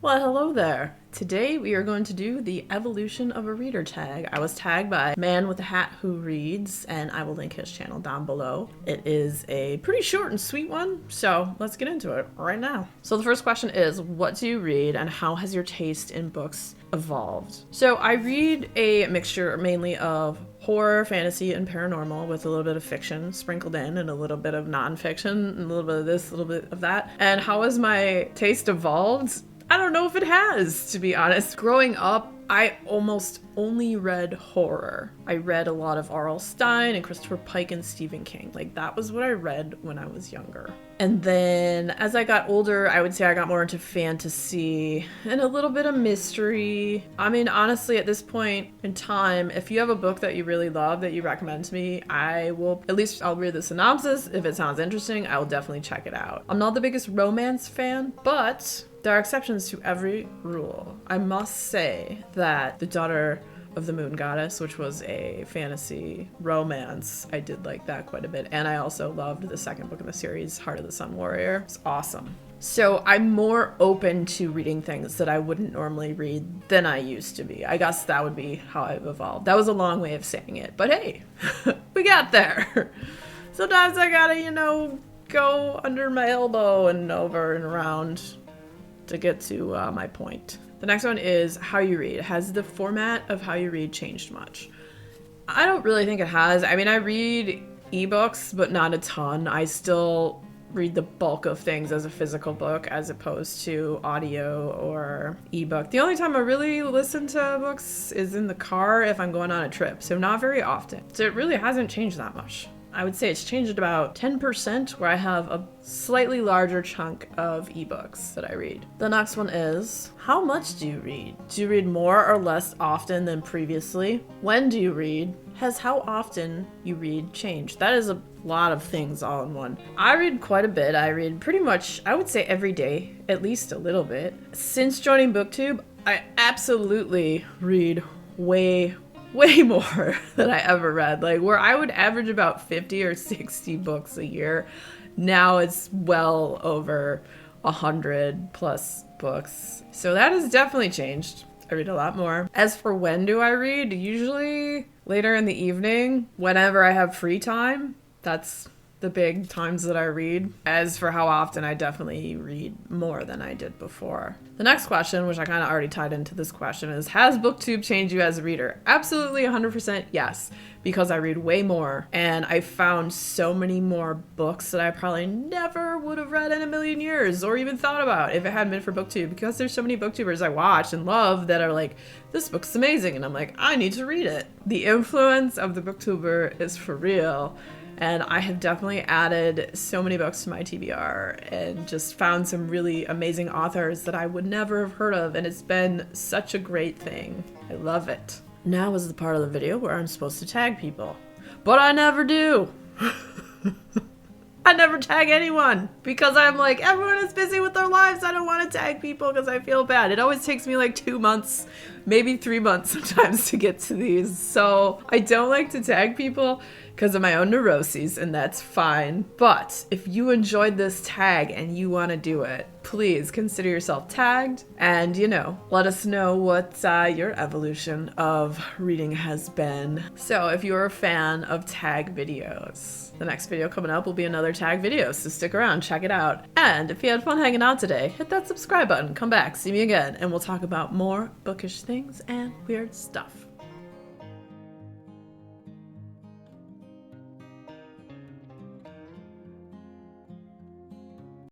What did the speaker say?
Well, hello there. Today we are going to do the evolution of a reader tag. I was tagged by Man with a Hat Who Reads, and I will link his channel down below. It is a pretty short and sweet one, so let's get into it right now. So the first question is, what do you read and how has your taste in books evolved? So I read a mixture mainly of horror, fantasy, and paranormal with a little bit of fiction sprinkled in and a little bit of nonfiction and a little bit of this, a little bit of that. And how has my taste evolved? I don't know if it has, to be honest. Growing up, I almost only read horror. I read a lot of R.L. Stine and Christopher Pike and Stephen King. Like, that was what I read when I was younger. And then as I got older, I would say I got more into fantasy and a little bit of mystery. I mean, honestly, at this point in time, if you have a book that you really love that you recommend to me, I'll read the synopsis. If it sounds interesting, I will definitely check it out. I'm not the biggest romance fan, but there are exceptions to every rule. I must say that The Daughter of the Moon Goddess, which was a fantasy romance, I did like that quite a bit. And I also loved the second book in the series, Heart of the Sun Warrior. It's awesome. So I'm more open to reading things that I wouldn't normally read than I used to be. I guess that would be how I've evolved. That was a long way of saying it, but hey, we got there. Sometimes I gotta, go under my elbow and over and around to get to my point. The next one is how you read. Has the format of how you read changed much? I don't really think it has. I mean, I read ebooks, but not a ton. I still read the bulk of things as a physical book as opposed to audio or ebook. The only time I really listen to books is in the car if I'm going on a trip, so not very often. So it really hasn't changed that much. I would say it's changed about 10%, where I have a slightly larger chunk of ebooks that I read. The next one is, how much do you read? Do you read more or less often than previously? When do you read? Has how often you read changed? That is a lot of things all in one. I read quite a bit. I read pretty much, I would say every day, at least a little bit. Since joining Booktube, I absolutely read way more than I ever read. Like, where I would average about 50 or 60 books a year, now it's well over 100 plus books. So that has definitely changed. I read a lot more. As for when do I read, usually later in the evening, whenever I have free time. That's the big times that I read. As for how often, I definitely read more than I did before. The next question, which I kind of already tied into this question, is, has Booktube changed you as a reader? Absolutely 100% yes, because I read way more and I found so many more books that I probably never would have read in a million years or even thought about if it hadn't been for Booktube, because there's so many Booktubers I watch and love that are like, this book's amazing, and I'm like, I need to read it. The influence of the Booktuber is for real. And I have definitely added so many books to my TBR and just found some really amazing authors that I would never have heard of. And it's been such a great thing. I love it. Now is the part of the video where I'm supposed to tag people. But I never do. I never tag anyone because I'm like, everyone is busy with their lives. I don't want to tag people because I feel bad. It always takes me like 2 months, maybe 3 months sometimes to get to these. So I don't like to tag people because of my own neuroses, and that's fine. But if you enjoyed this tag and you want to do it, please consider yourself tagged and, let us know what your evolution of reading has been. So if you're a fan of tag videos, the next video coming up will be another tag video, so stick around, check it out. And if you had fun hanging out today, hit that subscribe button, come back, see me again, and we'll talk about more bookish things and weird stuff.